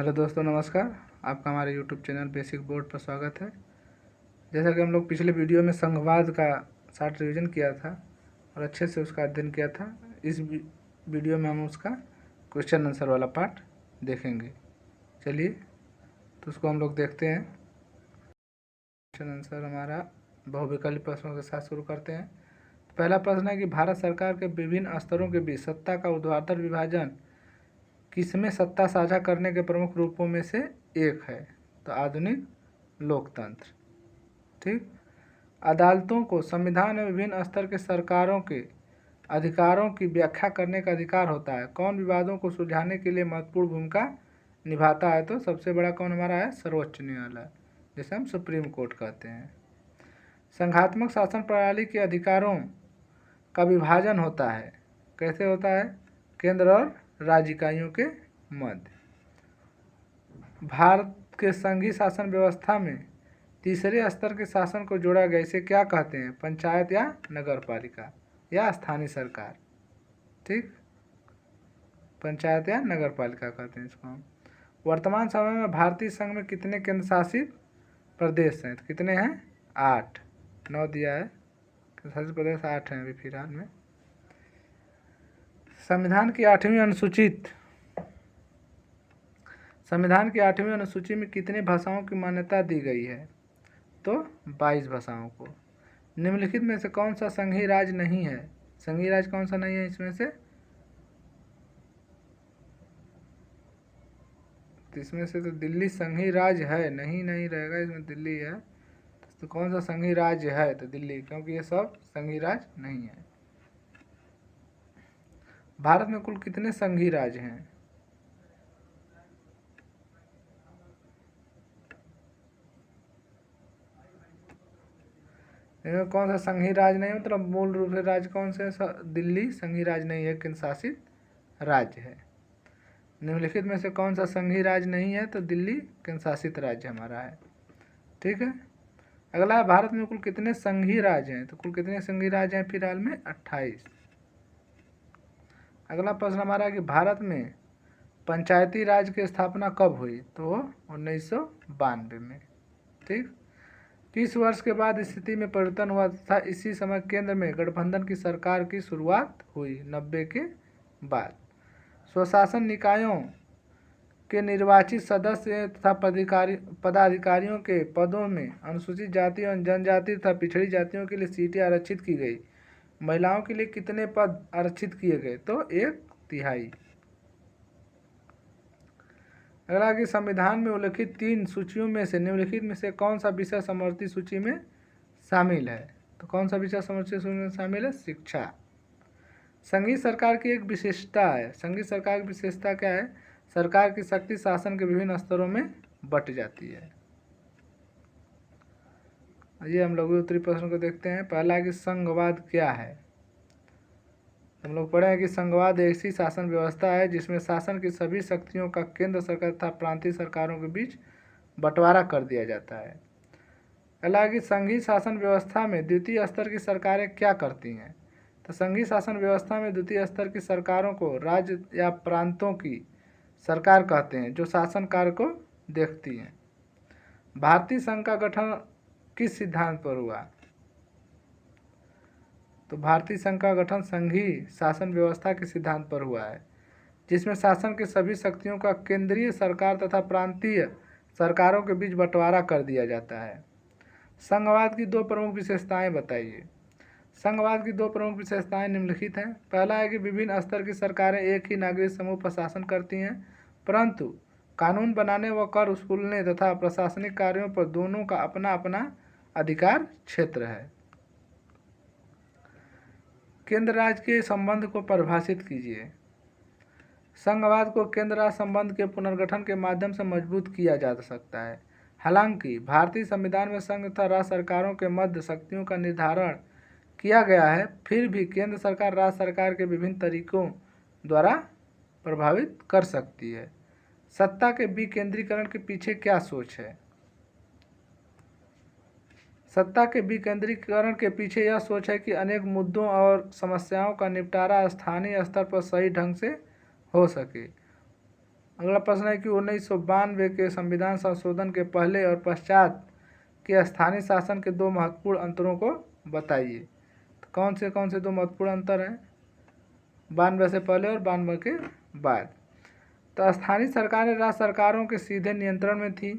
Hello दोस्तों, नमस्कार। आपका हमारे यूट्यूब चैनल बेसिक बोर्ड पर स्वागत है। जैसा कि हम लोग पिछले वीडियो में संघवाद का शार्ट रिवीजन किया था और अच्छे से उसका अध्ययन किया था, इस वीडियो में हम उसका क्वेश्चन आंसर वाला पार्ट देखेंगे। चलिए तो उसको हम लोग देखते हैं। क्वेश्चन आंसर हमारा बहुविकल्पी प्रश्नों के साथ शुरू करते हैं। पहला प्रश्न है कि भारत सरकार के विभिन्न स्तरों के बीच सत्ता का ऊर्ध्वाधर विभाजन किसमें सत्ता साझा करने के प्रमुख रूपों में से एक है? तो आधुनिक लोकतंत्र। ठीक। अदालतों को संविधान में विभिन्न स्तर के सरकारों के अधिकारों की व्याख्या करने का अधिकार होता है। कौन विवादों को सुलझाने के लिए महत्वपूर्ण भूमिका निभाता है? तो सबसे बड़ा कौन हमारा है? सर्वोच्च न्यायालय, जिसे हम सुप्रीम कोर्ट कहते हैं। संघात्मक शासन प्रणाली के अधिकारों का विभाजन होता है। कैसे होता है? केंद्र और राज्य इकाइयों के मध्य। भारत के संघीय शासन व्यवस्था में तीसरे स्तर के शासन को जोड़ा गया। इसे क्या कहते हैं? पंचायत या नगर पालिका या स्थानीय सरकार। ठीक, पंचायत या नगर पालिका कहते हैं इसको हम। वर्तमान समय में भारतीय संघ में कितने केंद्र शासित प्रदेश हैं? तो कितने हैं? 8। 9 दिया है, केंद्र शासित प्रदेश 8 हैं अभी फिलहाल में। संविधान की 8वीं अनुसूची में कितनी भाषाओं की मान्यता दी गई है? तो 22 भाषाओं को। निम्नलिखित में से कौन सा संघीय राज्य नहीं है? संघीय राज्य कौन सा नहीं है इसमें से? तो दिल्ली संघीय राज्य है। नहीं रहेगा इसमें, दिल्ली है। तो कौन सा संघीय राज्य है? तो दिल्ली, क्योंकि ये सब संघीय राज्य नहीं है। भारत में कुल कितने संघीय राज्य हैं? इनमें कौन सा संघीय राज्य नहीं, मतलब मूल रूप से राज्य कौन से? दिल्ली संघीय राज्य नहीं है, केंद्र शासित राज्य है। निम्नलिखित में से कौन सा संघीय राज्य नहीं है? तो दिल्ली केंद्र शासित राज्य हमारा है। ठीक है। अगला है, भारत में कुल कितने संघीय राज्य हैं? तो कुल कितने संघीय राज्य हैं फिलहाल में? 28। अगला प्रश्न हमारा है कि भारत में पंचायती राज की स्थापना कब हुई? तो 1992 में। ठीक। किस वर्ष के बाद स्थिति में परिवर्तन हुआ था? इसी समय केंद्र में गठबंधन की सरकार की शुरुआत हुई 90 के बाद। स्वशासन निकायों के निर्वाचित सदस्य तथा पदाधिकारियों के पदों में अनुसूचित जाति और जनजाति तथा पिछड़ी जातियों के लिए सीटें आरक्षित की गई। महिलाओं के लिए कितने पद आरक्षित किए गए? तो 1/3। अगला कि संविधान में उल्लिखित 3 सूचियों में से निम्नलिखित में से कौन सा विषय समवर्ती सूची में शामिल है? तो कौन सा विषय समवर्ती सूची में शामिल है? शिक्षा। संघीय सरकार की एक विशेषता है। संघीय सरकार की विशेषता क्या है? सरकार की शक्ति शासन के विभिन्न स्तरों में बट जाती है। ये हम लोग उत्तरी प्रश्न को देखते हैं। पहला है कि संघवाद क्या है? हम लोग पढ़े हैं कि संघवाद ऐसी शासन व्यवस्था है जिसमें शासन की सभी शक्तियों का केंद्र सरकार तथा प्रांतीय सरकारों के बीच बंटवारा कर दिया जाता है। अगला है कि संघीय शासन व्यवस्था में द्वितीय स्तर की सरकारें क्या करती हैं? तो संघीय शासन व्यवस्था में द्वितीय स्तर की सरकारों को राज्य या प्रांतों की सरकार कहते हैं, जो शासन कार्य को देखती हैं। भारतीय संघ का गठन किस सिद्धांत पर हुआ? तो भारतीय संघ का गठन संघीय शासन व्यवस्था के सिद्धांत पर हुआ है, जिसमें शासन के सभी शक्तियों का केंद्रीय सरकार तथा प्रांतीय सरकारों के बीच बंटवारा कर दिया जाता है। संघवाद की 2 प्रमुख विशेषताएं बताइए। संघवाद की 2 प्रमुख विशेषताएं निम्नलिखित हैं। पहला है कि विभिन्न स्तर की सरकारें एक ही नागरिक समूह पर शासन करती हैं, परंतु कानून बनाने व कर वसूलने तथा प्रशासनिक कार्यों पर दोनों का अपना अपना अधिकार क्षेत्र है। केंद्र राज्य के संबंध को परिभाषित कीजिए। संघवाद को केंद्र राज्य संबंध के पुनर्गठन के माध्यम से मजबूत किया जा सकता है। हालांकि भारतीय संविधान में संघ तथा राज्य सरकारों के मध्य शक्तियों का निर्धारण किया गया है, फिर भी केंद्र सरकार राज्य सरकार के विभिन्न तरीकों द्वारा प्रभावित कर सकती है। सत्ता के विकेंद्रीकरण के पीछे क्या सोच है? सत्ता के विकेंद्रीकरण के पीछे यह सोच है कि अनेक मुद्दों और समस्याओं का निपटारा स्थानीय स्तर पर सही ढंग से हो सके। अगला प्रश्न है कि 1992 के संविधान संशोधन के पहले और पश्चात के स्थानीय शासन के दो महत्वपूर्ण अंतरों को बताइए। तो कौन से दो महत्वपूर्ण अंतर हैं 92 से पहले और 92 के बाद? तो स्थानीय सरकारें राज्य सरकारों के सीधे नियंत्रण में थी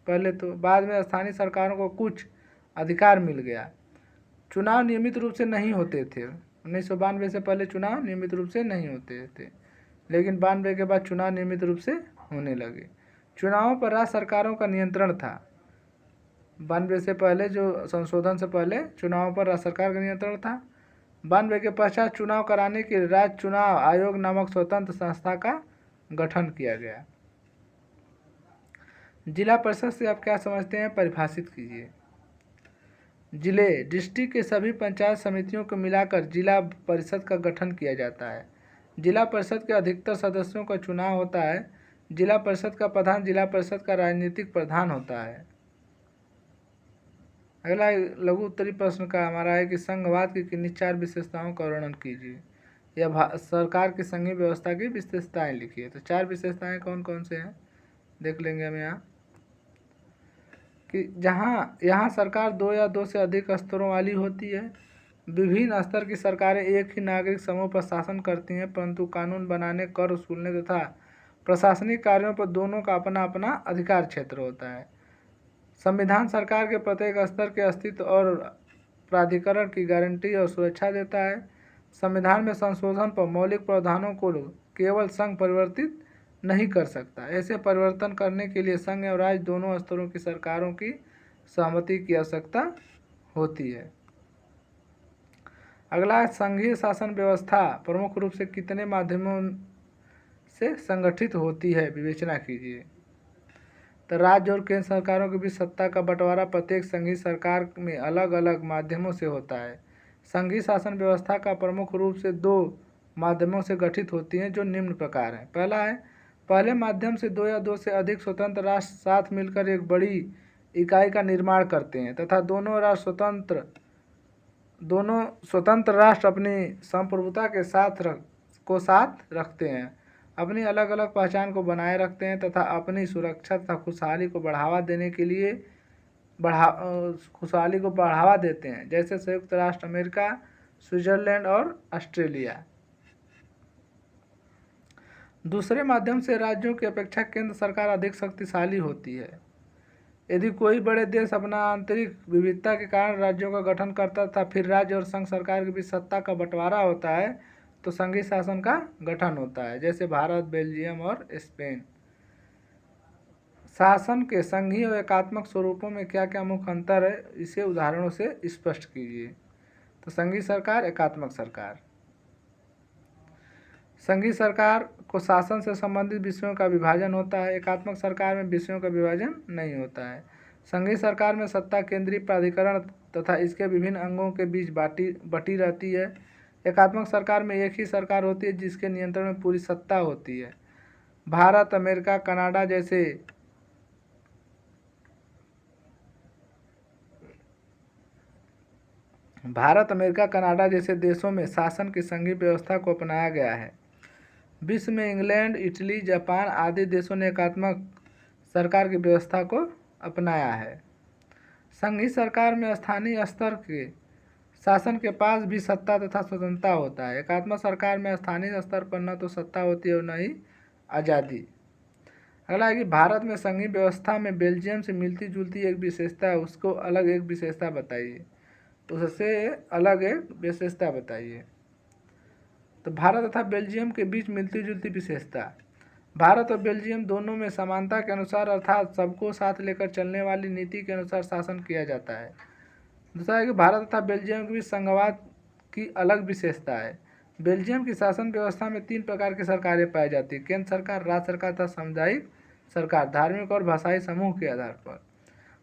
पहले तो, बाद में स्थानीय सरकारों को कुछ अधिकार मिल गया। चुनाव नियमित रूप से नहीं होते थे। 1992 से पहले चुनाव नियमित रूप से नहीं होते थे, लेकिन 92 के बाद चुनाव नियमित रूप से होने लगे। चुनावों पर राज्य सरकारों का नियंत्रण था। 92 से पहले जो संशोधन से पहले चुनावों पर राज्य सरकार का नियंत्रण था। 92 के पश्चात चुनाव कराने के लिए राज्य चुनाव आयोग नामक स्वतंत्र संस्था का गठन किया गया। जिला परिषद से आप क्या समझते हैं, परिभाषित कीजिए। जिले डिस्ट्रिक्ट के सभी पंचायत समितियों को मिलाकर जिला परिषद का गठन किया जाता है। जिला परिषद के अधिकतर सदस्यों का चुनाव होता है। जिला परिषद का प्रधान जिला परिषद का राजनीतिक प्रधान होता है। अगला लघु उत्तरी प्रश्न का हमारा है कि संघवाद की किन्हीं 4 विशेषताओं का वर्णन कीजिए या सरकार की संघीय व्यवस्था की विशेषताएं लिखिए। तो 4 विशेषताएं कौन कौन से हैं देख लेंगे हम यहाँ कि यहाँ सरकार 2 या 2 से अधिक स्तरों वाली होती है। विभिन्न स्तर की सरकारें एक ही नागरिक समूह पर शासन करती हैं, परंतु कानून बनाने, कर वसूलने तथा प्रशासनिक कार्यों पर दोनों का अपना अपना अधिकार क्षेत्र होता है। संविधान सरकार के प्रत्येक स्तर के अस्तित्व और प्राधिकरण की गारंटी और सुरक्षा देता है। संविधान में संशोधन पर मौलिक प्रावधानों को केवल संघ परिवर्तित नहीं कर सकता। ऐसे परिवर्तन करने के लिए संघ और राज्य दोनों स्तरों की सरकारों की सहमति की आवश्यकता होती है। अगला संघीय शासन व्यवस्था प्रमुख रूप से कितने माध्यमों से संगठित होती है, विवेचना कीजिए। तो राज्य और केंद्र सरकारों के बीच सत्ता का बंटवारा प्रत्येक संघीय सरकार में अलग अलग माध्यमों से होता है। संघीय शासन व्यवस्था का प्रमुख रूप से 2 माध्यमों से गठित होती हैं, जो निम्न प्रकार हैं। पहला है, पहले माध्यम से 2 या 2 से अधिक स्वतंत्र राष्ट्र साथ मिलकर एक बड़ी इकाई का निर्माण करते हैं तथा दोनों स्वतंत्र राष्ट्र अपनी संप्रभुता के साथ रखते हैं, अपनी अलग अलग पहचान को बनाए रखते हैं तथा अपनी सुरक्षा तथा खुशहाली को बढ़ावा देते हैं, जैसे संयुक्त राष्ट्र अमेरिका, स्विट्जरलैंड और ऑस्ट्रेलिया। दूसरे माध्यम से राज्यों की अपेक्षा केंद्र सरकार अधिक शक्तिशाली होती है। यदि कोई बड़े देश अपना आंतरिक विविधता के कारण राज्यों का गठन करता था, फिर राज्य और संघ सरकार के बीच सत्ता का बंटवारा होता है, तो संघीय शासन का गठन होता है, जैसे भारत, बेल्जियम और स्पेन। शासन के संघीय और एकात्मक स्वरूपों में क्या क्या मुख्य अंतर है, इसे उदाहरणों से स्पष्ट कीजिए। तो संघीय सरकार, एकात्मक सरकार। संघीय सरकार को शासन से संबंधित विषयों का विभाजन होता है, एकात्मक सरकार में विषयों का विभाजन नहीं होता है। संघीय सरकार में सत्ता केंद्रीय प्राधिकरण तथा इसके विभिन्न अंगों के बीच बटी रहती है। एकात्मक सरकार में एक ही सरकार होती है जिसके नियंत्रण में पूरी सत्ता होती है। भारत, अमेरिका, कनाडा जैसे देशों में शासन की संघीय व्यवस्था को अपनाया गया है। विश्व में इंग्लैंड, इटली, जापान आदि देशों ने एकात्मक सरकार की व्यवस्था को अपनाया है। संघीय सरकार में स्थानीय स्तर के शासन के पास भी सत्ता तथा स्वतंत्रता होता है। एकात्मक सरकार में स्थानीय स्तर पर न तो सत्ता होती है और न ही आज़ादी। अगला है कि भारत में संघीय व्यवस्था में बेल्जियम से मिलती जुलती एक विशेषता है, उसको अलग एक विशेषता बताइए। उससे अलग एक विशेषता बताइए। तो भारत तथा बेल्जियम के बीच मिलती जुलती विशेषता, भारत और बेल्जियम दोनों में समानता के अनुसार अर्थात सबको साथ लेकर चलने वाली नीति के अनुसार शासन किया जाता है। दूसरा है कि भारत तथा बेल्जियम के बीच संघवाद की अलग विशेषता है। बेल्जियम की शासन व्यवस्था में 3 प्रकार की सरकारें पाई जाती है, केंद्र सरकार, राज्य सरकार तथा सामुदायिक सरकार, धार्मिक और भाषाई समूह के आधार पर।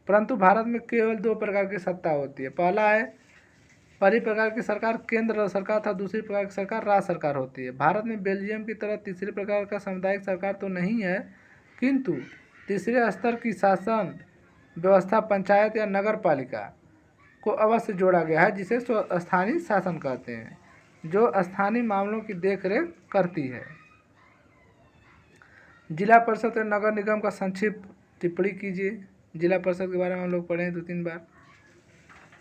परंतु भारत में केवल 2 प्रकार की सत्ता होती है। पहली प्रकार की सरकार केंद्र सरकार तथा दूसरी प्रकार की सरकार राज्य सरकार होती है। भारत में बेल्जियम की तरह तीसरे प्रकार का सामुदायिक सरकार तो नहीं है, किंतु तीसरे स्तर की शासन व्यवस्था पंचायत या नगर पालिका को अवश्य जोड़ा गया है, जिसे स्थानीय शासन कहते हैं, जो स्थानीय मामलों की देखरेख करती है। जिला परिषद और नगर निगम का संक्षिप्त टिप्पणी कीजिए। जिला परिषद के बारे में हम लोग पढ़े हैं 2-3 बार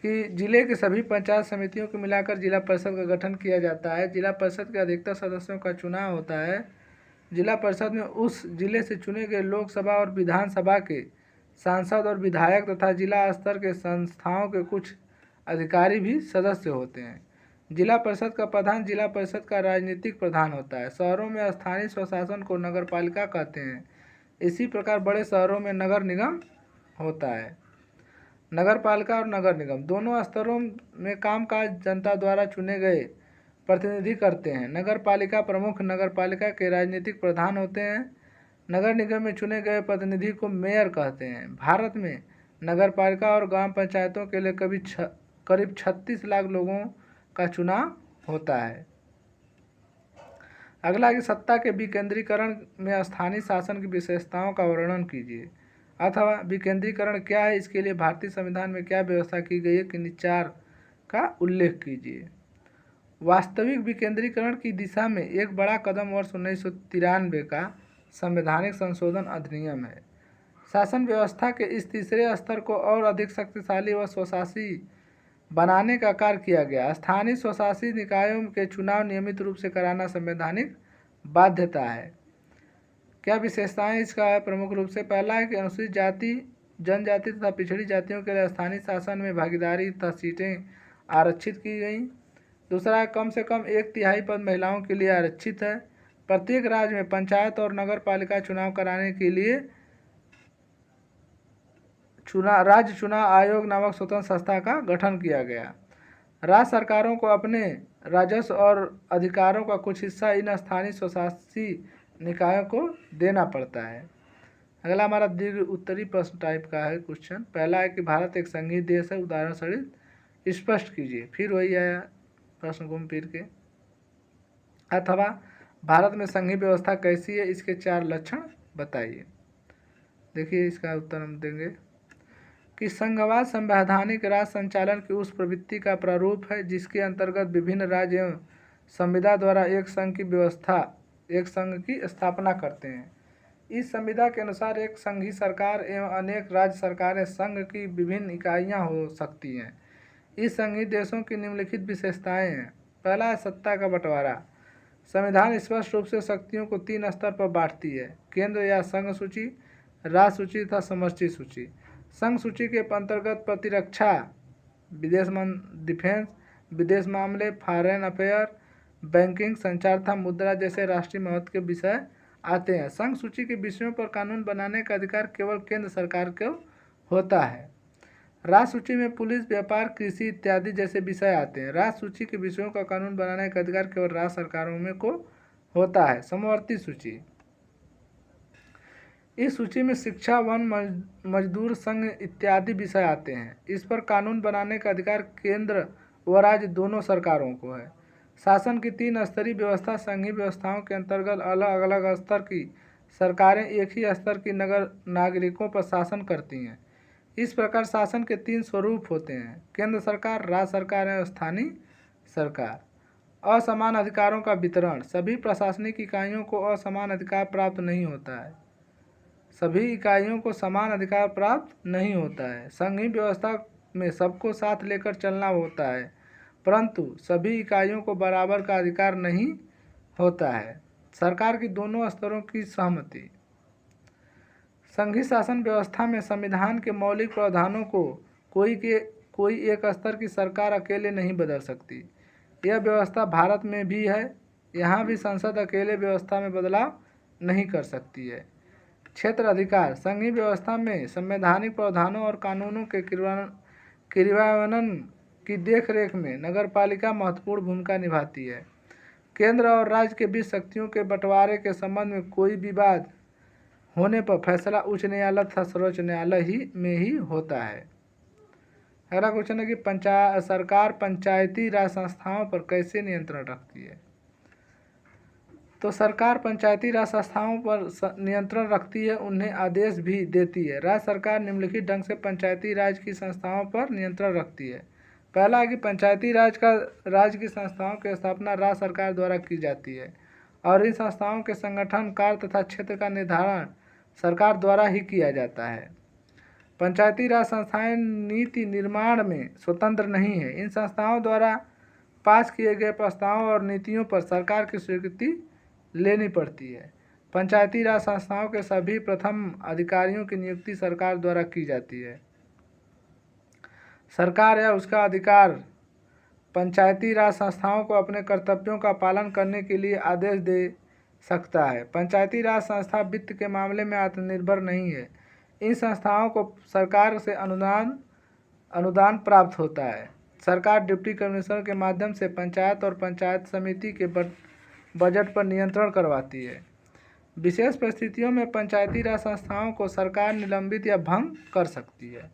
कि जिले के सभी पंचायत समितियों को मिलाकर जिला परिषद का गठन किया जाता है। जिला परिषद के अधिकतर सदस्यों का चुनाव होता है। जिला परिषद में उस जिले से चुने गए लोकसभा और विधानसभा के सांसद और विधायक तथा जिला स्तर के संस्थाओं के कुछ अधिकारी भी सदस्य होते हैं। जिला परिषद का प्रधान जिला परिषद का राजनीतिक प्रधान होता है। शहरों में स्थानीय स्वशासन को नगर पालिका कहते हैं। इसी प्रकार बड़े शहरों में नगर निगम होता है। नगर पालिका और नगर निगम दोनों स्तरों में कामकाज जनता द्वारा चुने गए प्रतिनिधि करते हैं। नगर पालिका प्रमुख नगर पालिका के राजनीतिक प्रधान होते हैं। नगर निगम में चुने गए प्रतिनिधि को मेयर कहते हैं। भारत में नगर पालिका और ग्राम पंचायतों के लिए करीब 36 लाख लोगों का चुनाव होता है। अगला कि सत्ता के विकेंद्रीकरण में स्थानीय शासन की विशेषताओं का वर्णन कीजिए अथवा विकेंद्रीकरण क्या है, इसके लिए भारतीय संविधान में क्या व्यवस्था की गई है, किन्हीं 4 का उल्लेख कीजिए। वास्तविक विकेंद्रीकरण की दिशा में एक बड़ा कदम वर्ष 1993 का संवैधानिक संशोधन अधिनियम है। शासन व्यवस्था के इस तीसरे स्तर को और अधिक शक्तिशाली व स्वशासी बनाने का कार्य किया गया। स्थानीय स्वशासी निकायों के चुनाव नियमित रूप से कराना संवैधानिक बाध्यता है। क्या विशेषताएं इसका है? प्रमुख रूप से पहला है कि अनुसूचित जाति, जनजाति तथा पिछड़ी जातियों के लिए स्थानीय शासन में भागीदारी तथा सीटें आरक्षित की गई। दूसरा है कम से कम 1/3 पद महिलाओं के लिए आरक्षित है। प्रत्येक राज्य में पंचायत और नगर पालिका चुनाव कराने के लिए राज्य चुनाव आयोग नामक स्वतंत्र संस्था का गठन किया गया। राज्य सरकारों को अपने राजस्व और अधिकारों का कुछ हिस्सा इन स्थानीय स्वशासी निकायों को देना पड़ता है। अगला हमारा दीर्घ उत्तरी प्रश्न टाइप का है क्वेश्चन। पहला है कि भारत एक संघीय देश है, उदाहरण सहित स्पष्ट कीजिए। फिर वही आया प्रश्न घूम फिर के। अथवा भारत में संघीय व्यवस्था कैसी है, इसके 4 लक्षण बताइए। देखिए इसका उत्तर हम देंगे कि संघवाद संवैधानिक राज संचालन की उस प्रवृत्ति का प्रारूप है जिसके अंतर्गत विभिन्न राज्य एवं संविदा द्वारा एक संघ की स्थापना करते हैं। इस संविदा के अनुसार एक संघीय सरकार एवं अनेक राज्य सरकारें संघ की विभिन्न इकाइयां हो सकती हैं। इस संघीय देशों की निम्नलिखित विशेषताएं हैं। पहला है सत्ता का बंटवारा। संविधान स्पष्ट रूप से शक्तियों को 3 स्तर पर बांटती है: केंद्र या संघ सूची, राज्य सूची तथा समष्टि सूची। संघ सूची के अंतर्गत प्रतिरक्षा, डिफेंस, विदेश मामले, फॉरेन अफेयर, बैंकिंग, संचार तथा मुद्रा जैसे राष्ट्रीय महत्व के विषय आते हैं। संघ सूची के विषयों पर कानून बनाने का अधिकार केवल केंद्र सरकार को होता है। राज्य सूची में पुलिस, व्यापार, कृषि इत्यादि जैसे विषय आते हैं। राज्य सूची के विषयों का कानून बनाने का अधिकार केवल राज्य सरकारों में को होता है। समवर्ती सूची, इस सूची में शिक्षा, वन, मजदूर संघ इत्यादि विषय आते हैं। इस पर कानून बनाने का अधिकार केंद्र व राज्य दोनों सरकारों को है। शासन की 3 स्तरीय व्यवस्था संघीय व्यवस्थाओं के अंतर्गत अलग अलग स्तर की सरकारें एक ही स्तर की नागरिकों पर शासन करती हैं। इस प्रकार शासन के 3 स्वरूप होते हैं: केंद्र सरकार, राज्य सरकार एवं स्थानीय सरकार। असमान अधिकारों का वितरण, सभी प्रशासनिक इकाइयों को असमान अधिकार प्राप्त नहीं होता है। सभी इकाइयों को समान अधिकार प्राप्त नहीं होता है। संघीय व्यवस्था में सबको साथ लेकर चलना होता है, परंतु सभी इकाइयों को बराबर का अधिकार नहीं होता है। सरकार की दोनों स्तरों की सहमति। संघीय शासन व्यवस्था में संविधान के मौलिक प्रावधानों को कोई एक स्तर की सरकार अकेले नहीं बदल सकती। यह व्यवस्था भारत में भी है। यहाँ भी संसद अकेले व्यवस्था में बदलाव नहीं कर सकती है। क्षेत्र अधिकार, संघीय व्यवस्था में संवैधानिक प्रावधानों और कानूनों के क्रियान्वयन की देखरेख में नगरपालिका महत्वपूर्ण भूमिका निभाती है। केंद्र और राज्य के बीच शक्तियों के बंटवारे के संबंध में कोई विवाद होने पर फैसला उच्च न्यायालय तथा सर्वोच्च न्यायालय में ही होता है। अगला क्वेश्चन है कि सरकार पंचायती राज संस्थाओं पर कैसे नियंत्रण रखती है। तो सरकार पंचायती राज संस्थाओं पर नियंत्रण रखती है, उन्हें आदेश भी देती है। राज्य सरकार निम्नलिखित ढंग से पंचायती राज की संस्थाओं पर नियंत्रण रखती है। पहला है कि पंचायती राज की संस्थाओं की स्थापना राज्य सरकार द्वारा की जाती है और इन संस्थाओं के संगठन, कार्य तथा क्षेत्र का निर्धारण सरकार द्वारा ही किया जाता है। पंचायती राज संस्थाएं नीति निर्माण में स्वतंत्र नहीं है। इन संस्थाओं द्वारा पास किए गए प्रस्तावों और नीतियों पर सरकार की स्वीकृति लेनी पड़ती है। पंचायती राज संस्थाओं के सभी प्रथम अधिकारियों की नियुक्ति सरकार द्वारा की जाती है। सरकार या उसका अधिकार पंचायती राज संस्थाओं को अपने कर्तव्यों का पालन करने के लिए आदेश दे सकता है। पंचायती राज संस्था वित्त के मामले में आत्मनिर्भर नहीं है। इन संस्थाओं को सरकार से अनुदान प्राप्त होता है। सरकार डिप्टी कमिश्नर के माध्यम से पंचायत और पंचायत समिति के बजट पर नियंत्रण करवाती है। विशेष परिस्थितियों में पंचायती राज संस्थाओं को सरकार निलंबित या भंग कर सकती है।